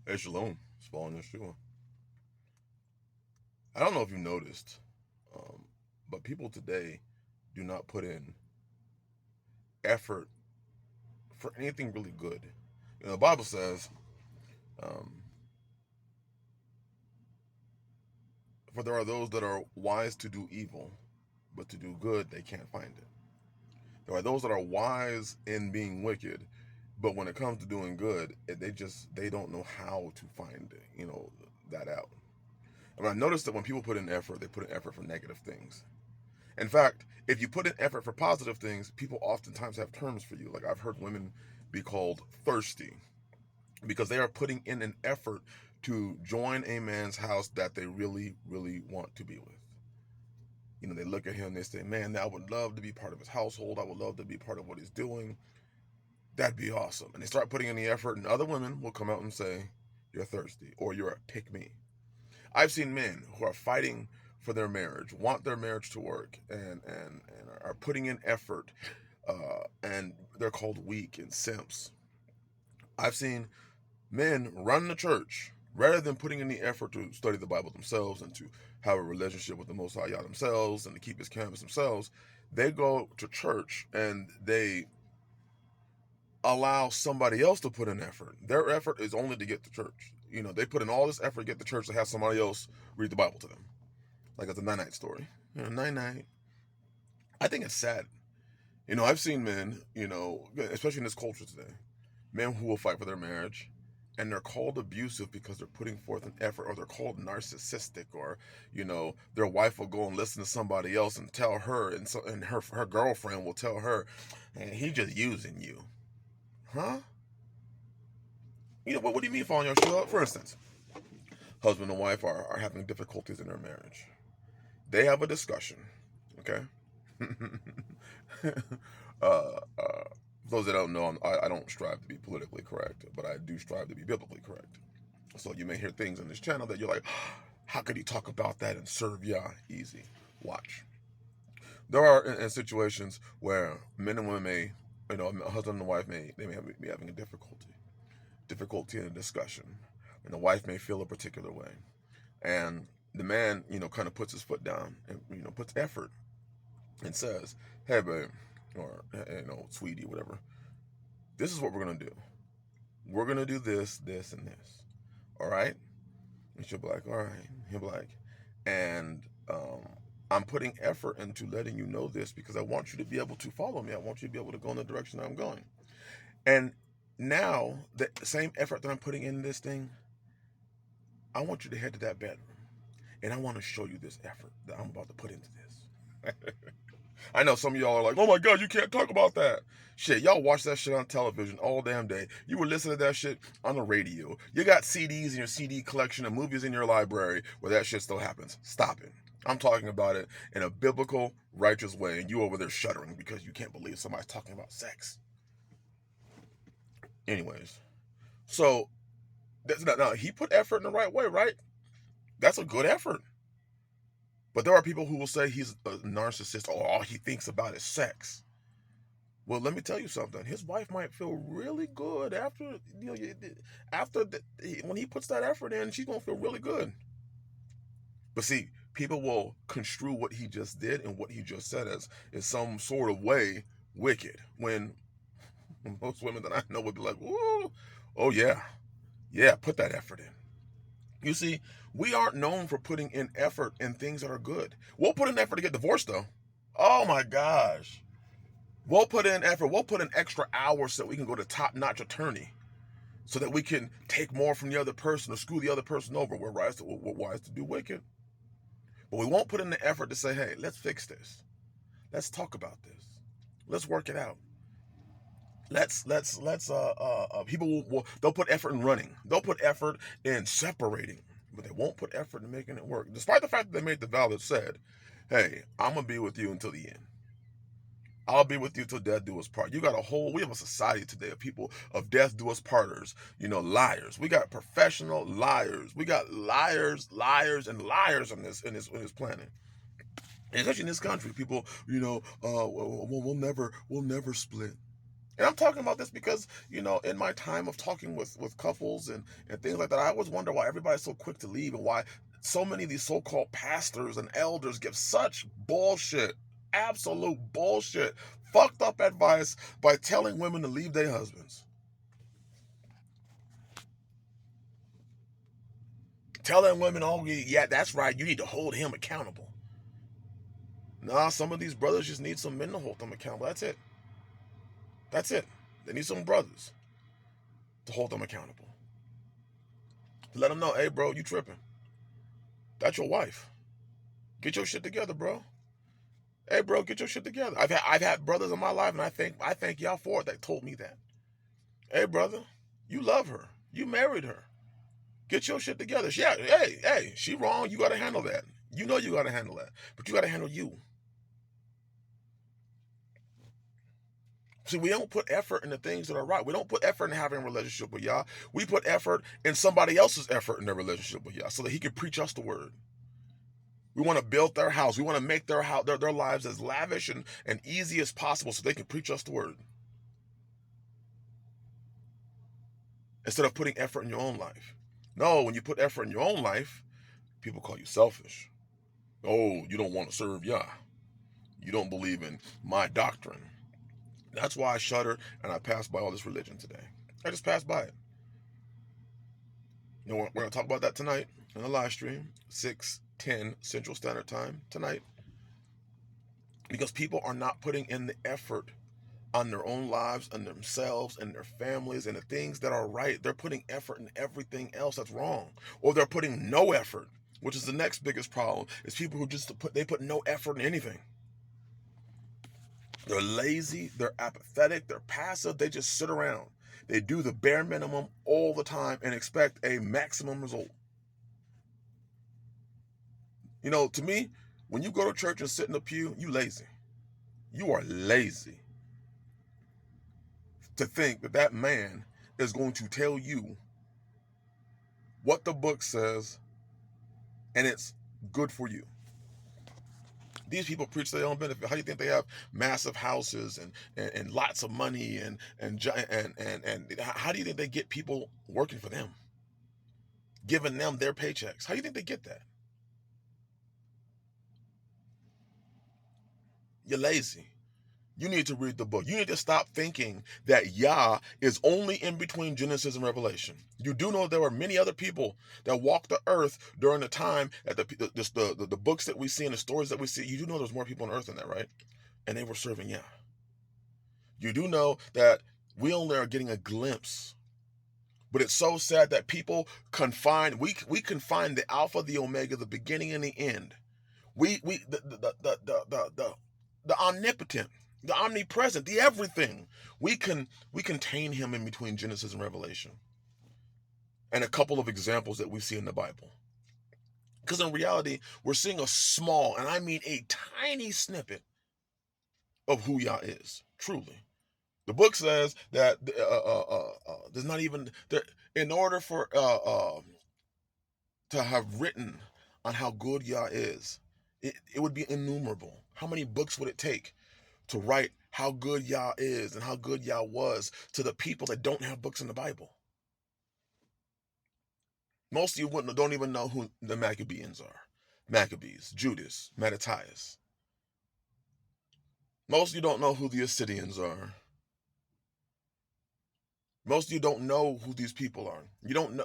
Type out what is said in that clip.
Hey, Shalom. It's following Yeshua. I don't know if you noticed, but people today do not put in effort for anything really good. The Bible says, um, for there are those that are wise to do evil, but to do good they can't find it. There are those that are wise in being wicked, but when it comes to doing good, they don't know how to find that out. And I noticed that when people put in effort, they put in effort for negative things. In fact, if you put in effort for positive things, people oftentimes have terms for you. Like I've heard women be called thirsty because they are putting in an effort to join a man's house that they really, really want to be with. They look at him and they say, man, I would love to be part of his household. I would love to be part of what he's doing. That'd be awesome. And they start putting in the effort, and other women will come out and say, you're thirsty or you're a pick me. I've seen men who are fighting for their marriage, want their marriage to work, and are putting in effort, and they're called weak and simps. I've seen men run the church rather than putting in the effort to study the Bible themselves and to have a relationship with the Most High Yah themselves and to keep His commandments themselves. They go to church and they allow somebody else to put in effort. Their effort is only to get to church. They put in all this effort to get to church to have somebody else read the Bible to them. Like it's a night story. Night. I think it's sad. I've seen men, especially in this culture today, men who will fight for their marriage and they're called abusive because they're putting forth an effort, or they're called narcissistic, or their wife will go and listen to somebody else and tell her, and her girlfriend will tell her, and he's just using you. Huh? What do you mean following your show up? For instance, husband and wife are having difficulties in their marriage. They have a discussion, okay? uh, uh, those that don't know, I don't strive to be politically correct, but I do strive to be biblically correct. So you may hear things on this channel that you're like, how could he talk about that and serve Yah? Easy. Watch. There are in situations where men and women may, a husband and wife be having a difficulty in a discussion, and the wife may feel a particular way, and the man, kind of puts his foot down and puts effort and says, hey babe, or sweetie, whatever, this is what we're gonna do. We're gonna do this, this, and this. All right? And she'll be like, all right. He'll be like, and I'm putting effort into letting you know this because I want you to be able to follow me. I want you to be able to go in the direction I'm going. And now the same effort that I'm putting in this thing, I want you to head to that bedroom, and I want to show you this effort that I'm about to put into this. I know some of y'all are like, oh my God, you can't talk about that. Shit, y'all watch that shit on television all damn day. You were listening to that shit on the radio. You got CDs in your CD collection and movies in your library where that shit still happens. Stop it. I'm talking about it in a biblical, righteous way, and you over there shuddering because you can't believe somebody's talking about sex. Anyways, so now he put effort in the right way, right? That's a good effort. But there are people who will say he's a narcissist, or all he thinks about is sex. Well, let me tell you something. His wife might feel really good after when he puts that effort in. She's gonna feel really good. But see, people will construe what he just did and what he just said as some sort of way wicked. When most women that I know would be like, "Ooh, oh yeah, put that effort in." You see, we aren't known for putting in effort in things that are good. We'll put in effort to get divorced, though. Oh my gosh. We'll put in effort. We'll put in extra hours so we can go to top-notch attorney, so that we can take more from the other person or screw the other person over. We're wise to do wicked. But we won't put in the effort to say, hey, let's fix this. Let's talk about this. Let's work it out. People they'll put effort in running. They'll put effort in separating, but they won't put effort in making it work. Despite the fact that they made the vow that said, hey, I'm going to be with you until the end. I'll be with you till death do us part. We have a society today of people of death do us parters, liars. We got professional liars. We got liars, and liars on this planet. And especially in this country, people, we'll never split. And I'm talking about this because, in my time of talking with couples and things like that, I always wonder why everybody's so quick to leave and why so many of these so-called pastors and elders give such bullshit, absolute bullshit, fucked up advice by telling women to leave their husbands. Telling women, oh, yeah, that's right, you need to hold him accountable. Nah, some of these brothers just need some men to hold them accountable. That's it. That's it. They need some brothers to hold them accountable. To let them know, hey, bro, you tripping. That's your wife. Get your shit together, bro. Hey, bro, get your shit together. I've had brothers in my life, and I thank y'all for it that told me that. Hey, brother, you love her. You married her. Get your shit together. Yeah, hey, she wrong. You gotta handle that. You know you gotta handle that, but you gotta handle you. See, we don't put effort in the things that are right. We don't put effort in having a relationship with y'all. We put effort in somebody else's effort in their relationship with y'all, so that he can preach us the word. We want to build their house. We want to make their house, their lives as lavish and easy as possible, so they can preach us the word. Instead of putting effort in your own life. No, when you put effort in your own life, people call you selfish. Oh, you don't want to serve Yah. You don't believe in my doctrine. That's why I shudder and I pass by all this religion today. I just passed by it. We're going to talk about that tonight in the live stream, 6:10 Central Standard Time tonight. Because people are not putting in the effort on their own lives and themselves and their families and the things that are right. They're putting effort in everything else that's wrong, or they're putting no effort, which is the next biggest problem. Is people who just put no effort in anything. They're lazy, they're apathetic, they're passive. They just sit around. They do the bare minimum all the time and expect a maximum result. To me, when you go to church and sit in the pew, you lazy. You are lazy to think that man is going to tell you what the book says and it's good for you. These people preach their own benefit. How do you think they have massive houses and lots of money and how do you think they get people working for them, giving them their paychecks? How do you think they get that? You're lazy. You need to read the book. You need to stop thinking that Yah is only in between Genesis and Revelation. You do know there were many other people that walked the earth during the time that the books that we see and the stories that we see. You do know there's more people on earth than that, right? And they were serving Yah. You do know that we only are getting a glimpse. But it's so sad that people we confine the Alpha, the Omega, the beginning and the end. The omnipotent, the omnipresent, the everything. We contain him in between Genesis and Revelation. And a couple of examples that we see in the Bible. Because in reality, we're seeing a small, and I mean a tiny snippet of who Yah is, truly. The book says that there's not even there. In order for to have written on how good Yah is, it would be innumerable. How many books would it take to write how good Yah is and how good Yah was to the people that don't have books in the Bible? Most of you don't even know who the Maccabees are. Maccabees, Judas, Mattathias. Most of you don't know who the Assyrians are. Most of you don't know who these people are. You don't know.